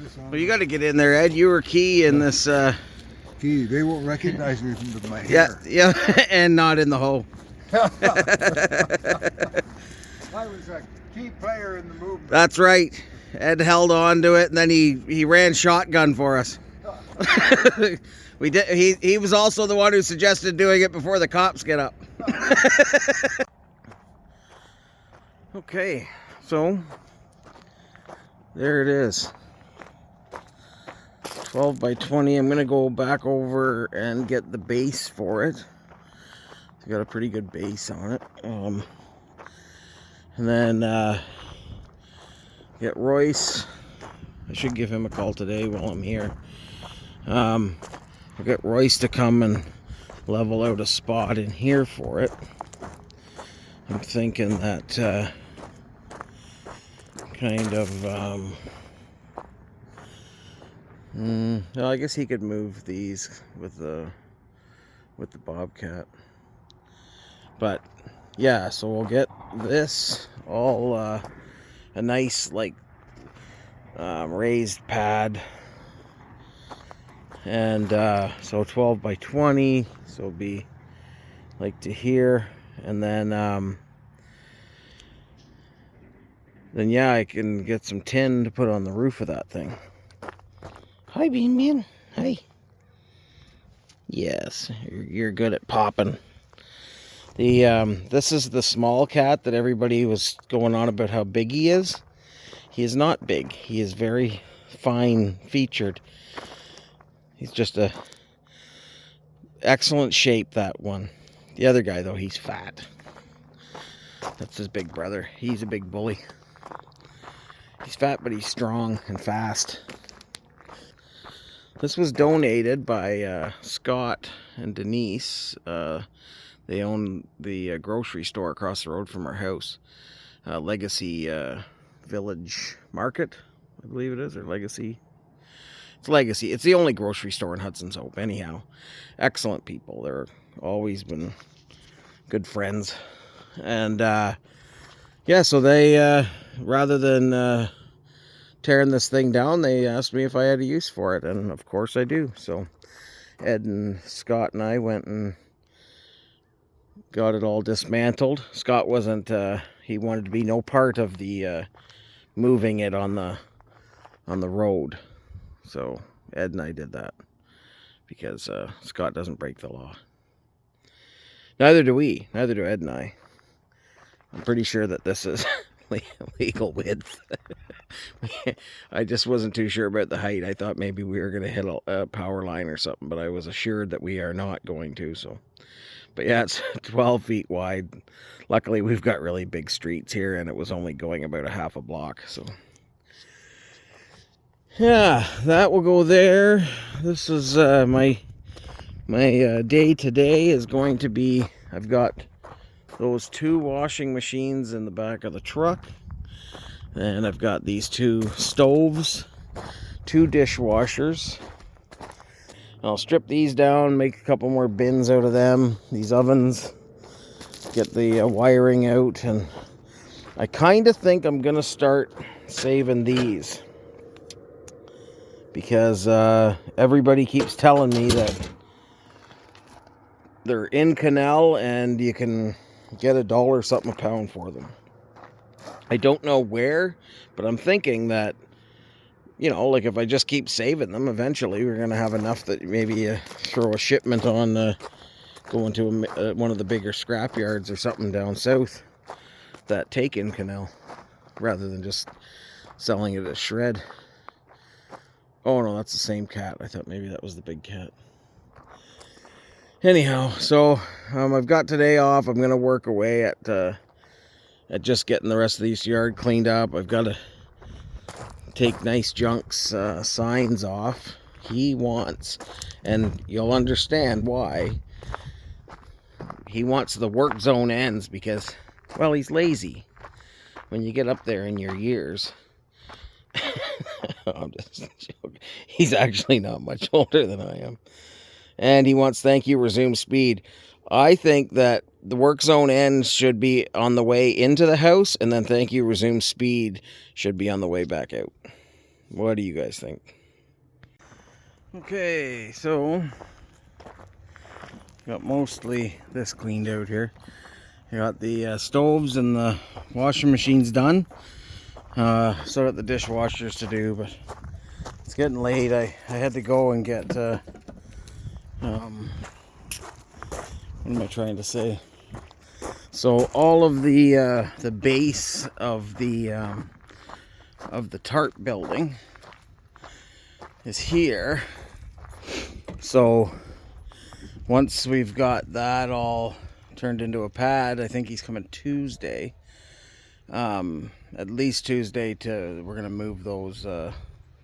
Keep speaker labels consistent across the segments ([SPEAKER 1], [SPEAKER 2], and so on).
[SPEAKER 1] this on.
[SPEAKER 2] Well, you got to get in there, Ed. You were key in this.
[SPEAKER 1] Gee, they won't recognize me from my
[SPEAKER 2] Yeah,
[SPEAKER 1] hair.
[SPEAKER 2] yeah, and not in the hole.
[SPEAKER 1] I was a key player in the movement.
[SPEAKER 2] That's right. Ed held on to it, and then he ran shotgun for us. We did. He was also the one who suggested doing it before the cops get up. Okay, so there it is. 12 by 20. I'm gonna go back over and get the base for it. It's got a pretty good base on it. And then get Royce. I should give him a call today while I'm here. I'll get Royce to come and level out a spot in here for it. I'm thinking that kind of well, I guess he could move these with the Bobcat. But yeah, so we'll get this all a nice like raised pad, and so 12 by 20, so it'll be like to here, and then yeah, I can get some tin to put on the roof of that thing. Hi, Bean Bean. Hi. Yes, you're good at popping. The this is the small cat that everybody was going on about how big he is. He is not big. He is very fine featured. He's just a excellent shape, that one. The other guy though, he's fat. That's his big brother. He's a big bully. He's fat, but he's strong and fast. This was donated by Scott and Denise. They own the grocery store across the road from our house. Legacy Village Market, I believe it is, or Legacy. It's Legacy. It's the only grocery store in Hudson's Hope, anyhow. Excellent people. They're always been good friends. And yeah, so they, rather than tearing this thing down, they asked me if I had a use for it, and of course I do. So Ed and Scott and I went and got it all dismantled. Scott wasn't, he wanted to be no part of the moving it on the road. So Ed and I did that because Scott doesn't break the law. Neither do we. Neither do Ed and I. I'm pretty sure that this is legal width. I just wasn't too sure about the height. I thought maybe we were going to hit a power line or something, but I was assured that we are not going to. So, but yeah, it's 12 feet wide. Luckily, we've got really big streets here, and it was only going about a half a block. So, yeah, that will go there. This is my day today is going to be. I've got those 2 washing machines in the back of the truck. And I've got these 2 stoves, 2 dishwashers. I'll strip these down, make a couple more bins out of them. These ovens, get the wiring out, and I kind of think I'm going to start saving these. Because everybody keeps telling me that they're in Canal and you can get $1 something a pound for them. I don't know where, but I'm thinking that, you know, like if I just keep saving them, eventually we're going to have enough that maybe throw a shipment on, go into one of the bigger scrap yards or something down south that take in Canal, rather than just selling it as shred. Oh no, that's the same cat. I thought maybe that was the big cat. Anyhow, so I've got today off. I'm going to work away at just getting the rest of this yard cleaned up. I've got to take Nice Junk's signs off. He wants, and you'll understand why, he wants the work zone ends because, well, he's lazy. When you get up there in your years, I'm just joking. He's actually not much older than I am. And he wants thank you, resume speed. I think that the work zone ends should be on the way into the house, and then thank you, resume speed should be on the way back out. What do you guys think? Okay, so got mostly this cleaned out here. I got the stoves and the washing machines done. Still got the dishwashers to do, but it's getting late. I had to go and get what am I trying to say? So all of the base of the tarp building is here. So once we've got that all turned into a pad, I think he's coming Tuesday. At least Tuesday we're gonna move those,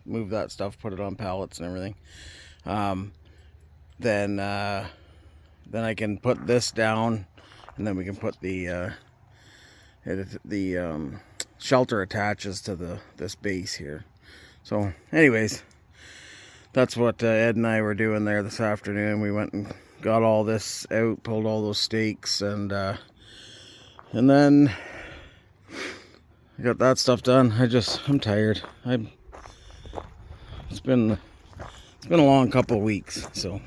[SPEAKER 2] move that stuff, put it on pallets and everything. Then I can put this down, and then we can put the shelter attaches to this base here. So anyways, that's what Ed and I were doing there this afternoon. We went and got all this out, pulled all those stakes, and then I got that stuff done. I'm tired. It's been a long couple of weeks, so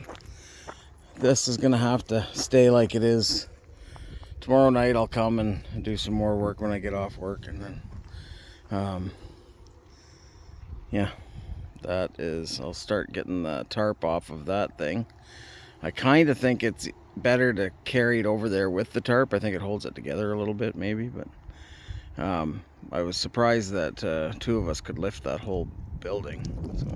[SPEAKER 2] this is gonna have to stay like it is. Tomorrow night I'll come and do some more work when I get off work, and then yeah, I'll start getting the tarp off of that thing. I kind of think it's better to carry it over there with the tarp. I think it holds it together a little bit, maybe, but I was surprised that two of us could lift that whole building. So